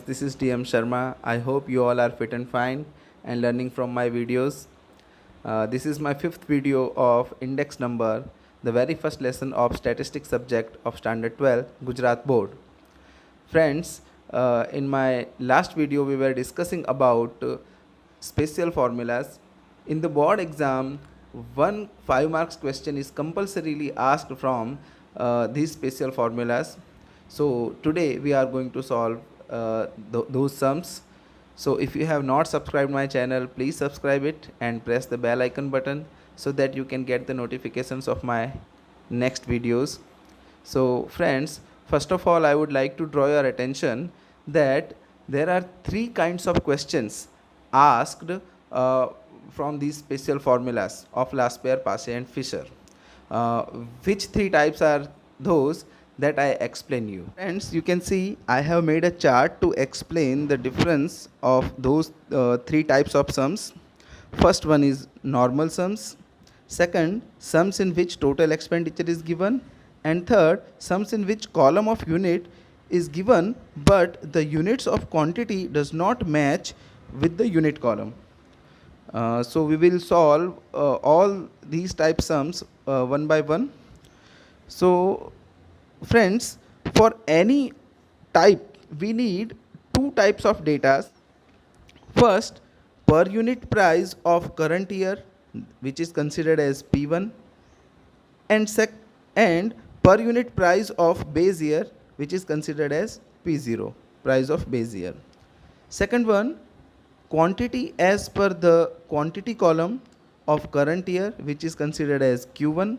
this is TM Sharma. I hope you all are fit and fine and learning from my videos. This is my fifth video of index number, the very first lesson of statistics subject of Standard 12 Gujarat Board. Friends, in my last video we were discussing about special formulas. In the board exam, one 5 marks question is compulsorily asked from these special formulas. So today we are going to solve those sums. So if you have not subscribed my channel, please subscribe it and press the bell icon button so that you can get the notifications of my next videos. So friends, first of all I would like to draw your attention that there are three kinds of questions asked from these special formulas of Laspeyres, Paasche and Fisher. Which three types are those that I explain you. Friends, you can see I have made a chart to explain the difference of those three types of sums. First one is normal sums. Second, sums in which total expenditure is given. And third, sums in which column of unit is given but the units of quantity does not match with the unit column. So we will solve all these type sums one by one. So friends, for any type we need two types of data. First, per unit price of current year, which is considered as P1, and per unit price of base year, which is considered as P0, price of base year. Second one, quantity as per the quantity column of current year, which is considered as Q1,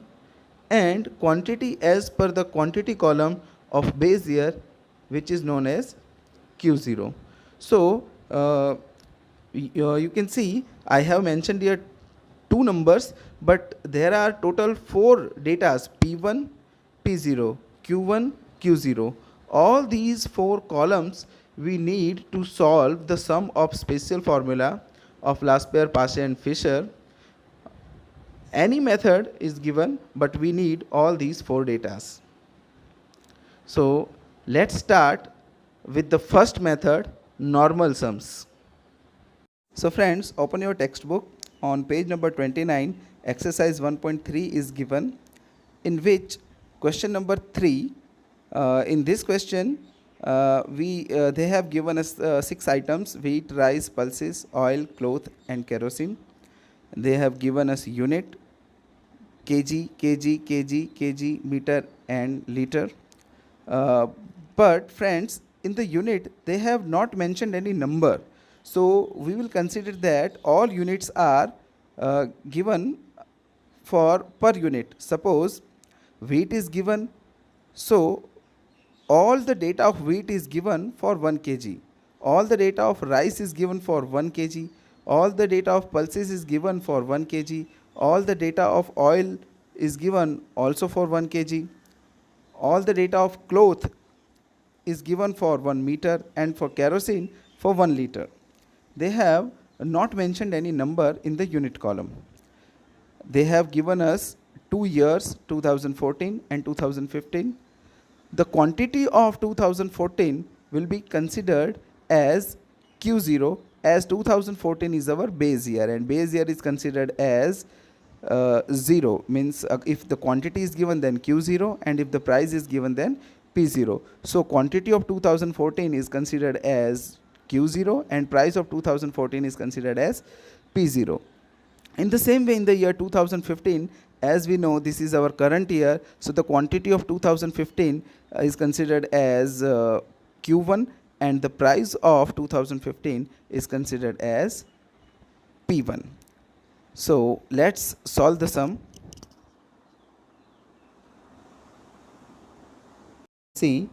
and quantity as per the quantity column of base year, which is known as Q0. So you can see I have mentioned here two numbers, but there are total four datas: P1, P0, Q1, Q0. All these four columns we need to solve the sum of special formula of Laspeyres, Paasche and Fisher. Any method is given, but we need all these four datas. So let's start with the first method, normal sums. So friends, open your textbook. On page number 29, exercise 1.3 is given, in which question number 3, in this question they have given us 6 items: wheat, rice, pulses, oil, cloth and kerosene. They have given us unit: kg, kg, kg, kg, meter and liter. But friends, in the unit they have not mentioned any number. So we will consider that all units are given for per unit. Suppose wheat is given, so all the data of wheat is given for 1 kg. All the data of rice is given for 1 kg. All the data of pulses is given for 1 kg. All the data of oil is given also for 1 kg. All the data of cloth is given for 1 meter, and for kerosene for 1 liter. They have not mentioned any number in the unit column. They have given us 2 years, 2014 and 2015. The quantity of 2014 will be considered as Q0, as 2014 is our base year, and base year is considered as 0, means if the quantity is given then Q0, and if the price is given then P0. So quantity of 2014 is considered as Q0 and price of 2014 is considered as P0. In the same way, in the year 2015, as we know this is our current year, so the quantity of 2015 is considered as Q1 and the price of 2015 is considered as P1. So let's solve the sum. See,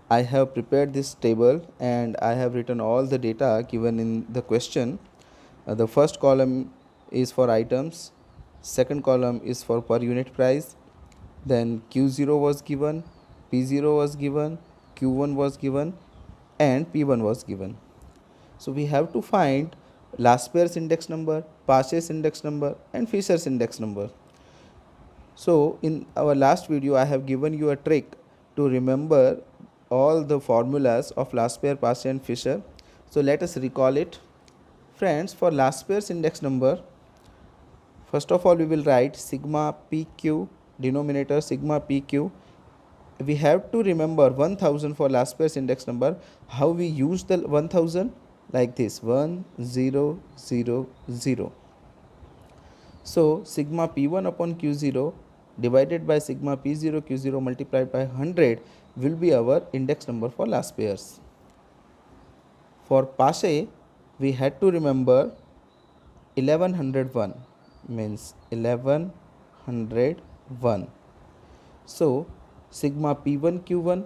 I have prepared this table and I have written all the data given in the question. The first column is for items, second column is for per unit price, then Q0 was given, P0 was given, Q1 was given and P1 was given. So we have to find Laspeyres index number, Paasche's index number and Fisher's index number. So in our last video I have given you a trick to remember all the formulas of Laspere, Paasche and Fisher. So let us recall it. Friends, for Laspere's index number, first of all we will write sigma pq, denominator sigma pq. We have to remember 1000 for Laspere's index number. How we use the 1000? Like this, 1 0 0 0. So sigma p1 upon q0 divided by sigma p0 q0 multiplied by 100 will be our index number for Laspere's. For Paasche, we had to remember 1101 means 1101. So sigma p1 q1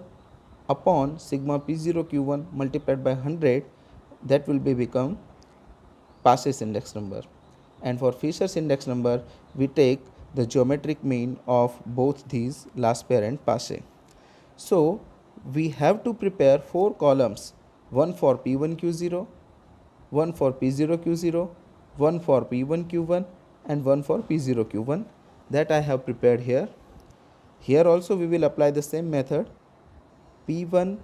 upon sigma p0 q1 multiplied by 100, that will be become Paasche's index number. And for Fisher's index number, we take the geometric mean of both these Laspere and Paasche. So we have to prepare 4 columns, one for P1 Q0, one for P0 Q0, one for P1 Q1 and one for P0 Q1, that I have prepared here. Here also we will apply the same method. P1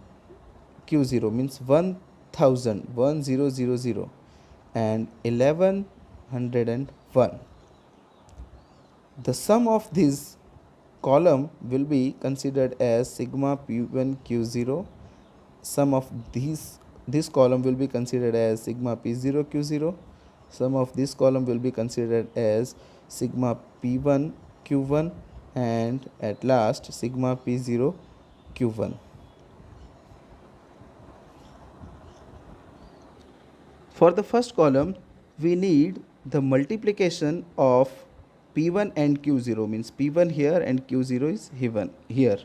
Q0 means 1000, 1000 and 1101. The sum of this column will be considered as sigma P1 Q0. Sum of this column will be considered as sigma P0 Q0. Sum of this column will be considered as sigma P1 Q1 and at last sigma P0 Q1. For the first column, we need the multiplication of P1 and Q0, means P1 here and Q0 is here.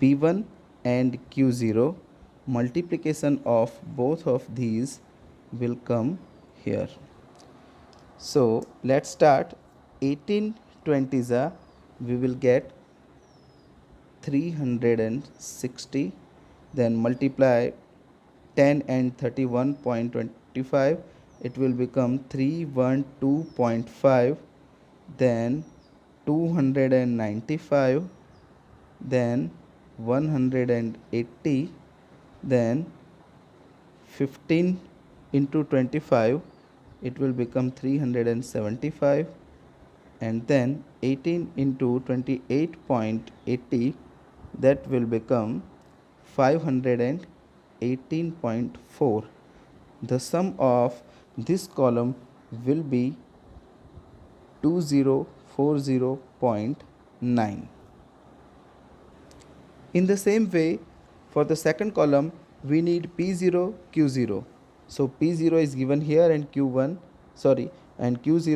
P1 and Q0, multiplication of both of these will come here. So let's start. 18 20s, we will get 360, then multiply 10 and 31.25, it will become 312.5, then 295, then 180, then 15 into 25, it will become 375, and then 18 into 28.80, that will become 518.4. The sum of this column will be 2040.9. In the same way, for the second column, we need P0 Q0. So P0 is given here and Q0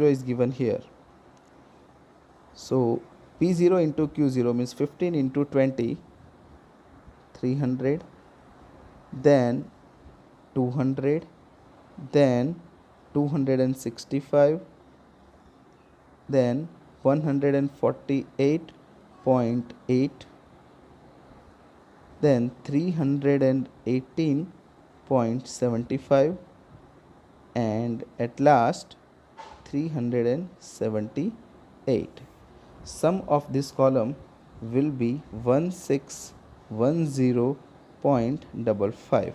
is given here. So P0 into Q0 means 15 into 20, 300, then 200, then 265, then 148.8, then 318.75, and at last 378. Sum of this column will be 1610.55.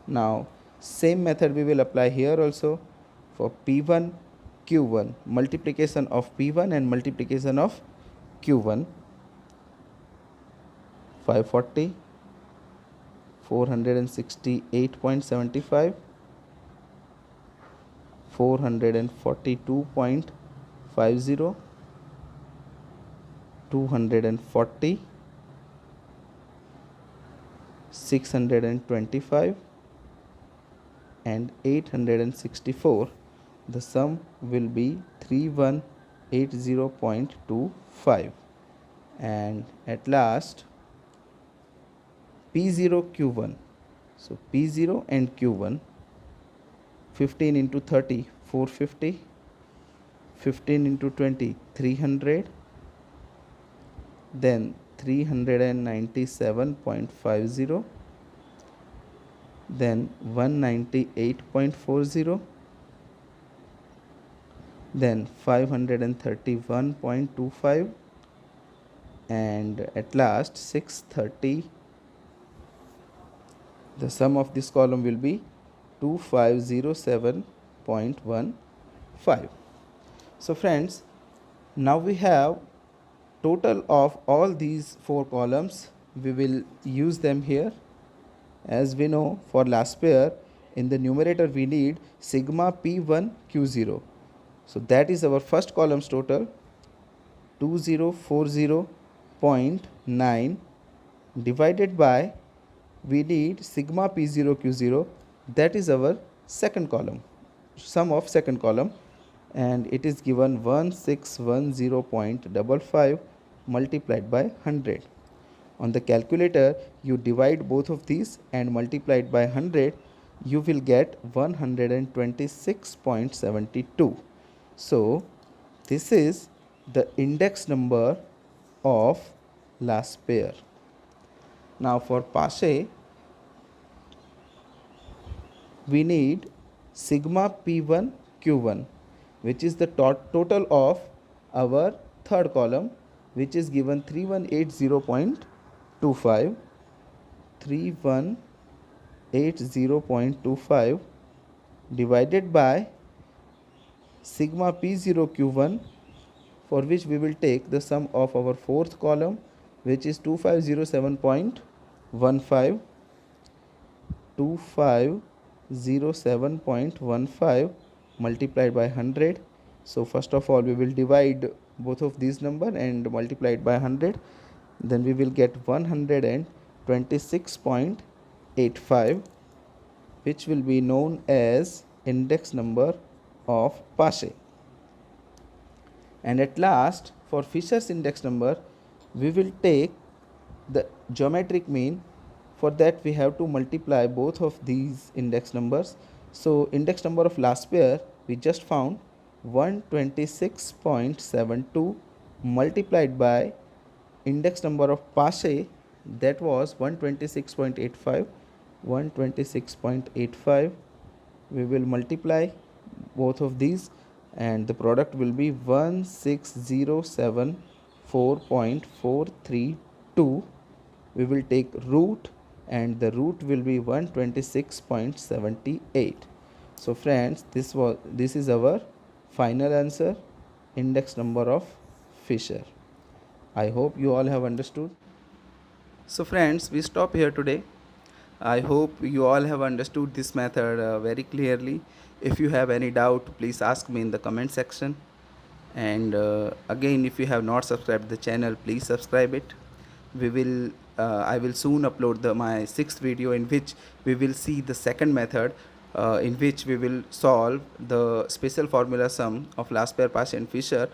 Now same method we will apply here also. For P1 Q1, multiplication of P1 and multiplication of Q1, 540, 468.75, 442.50, 240, 625 and 864. The sum will be 3180.25, and at last P0 Q1. So P0 and Q1, 15 into 30, 450, 15 into 20, 300, then 397.50, then 198.40, then 531.25, and at last 630. The sum of this column will be 2507.15. So friends, now we have total of all these four columns. We will use them here. As we know, for last pair, in the numerator we need sigma P1 Q0. So that is our first column's total, 2040.9, divided by we need sigma P0 Q0, that is our second column, sum of second column, and it is given 1610.55 multiplied by 100. On the calculator, you divide both of these and multiply it by 100, you will get 126.72. So this is the index number of last pair. Now for Paasche, we need sigma P1 Q1, which is the total of our third column, which is given 3180.25, 3180.25 divided by sigma P0 Q1, for which we will take the sum of our fourth column, which is 2507.15, 2507.15 multiplied by 100. So first of all we will divide both of these number and multiply it by 100, then we will get 126.85, which will be known as index number of Paasche. And at last, for Fisher's index number, we will take the geometric mean. For that we have to multiply both of these index numbers. So index number of last pair we just found 126.72 multiplied by index number of Paasche, that was 126.85. 126.85, we will multiply both of these and the product will be 16074.432. We will take root and the root will be 126.78. So friends, this is our final answer, index number of Fisher. I hope you all have understood. So friends, we stop here today. I hope you all have understood this method very clearly. If you have any doubt, please ask me in the comment section. And again, if you have not subscribed the channel, please subscribe it. I will soon upload my 6th video, in which we will see the second method, in which we will solve the special formula sum of last pair Paasche and Fisher,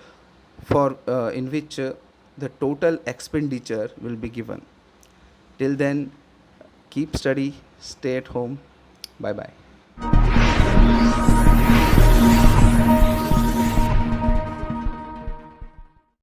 for in which the total expenditure will be given. Till then, keep study, stay at home. Bye bye.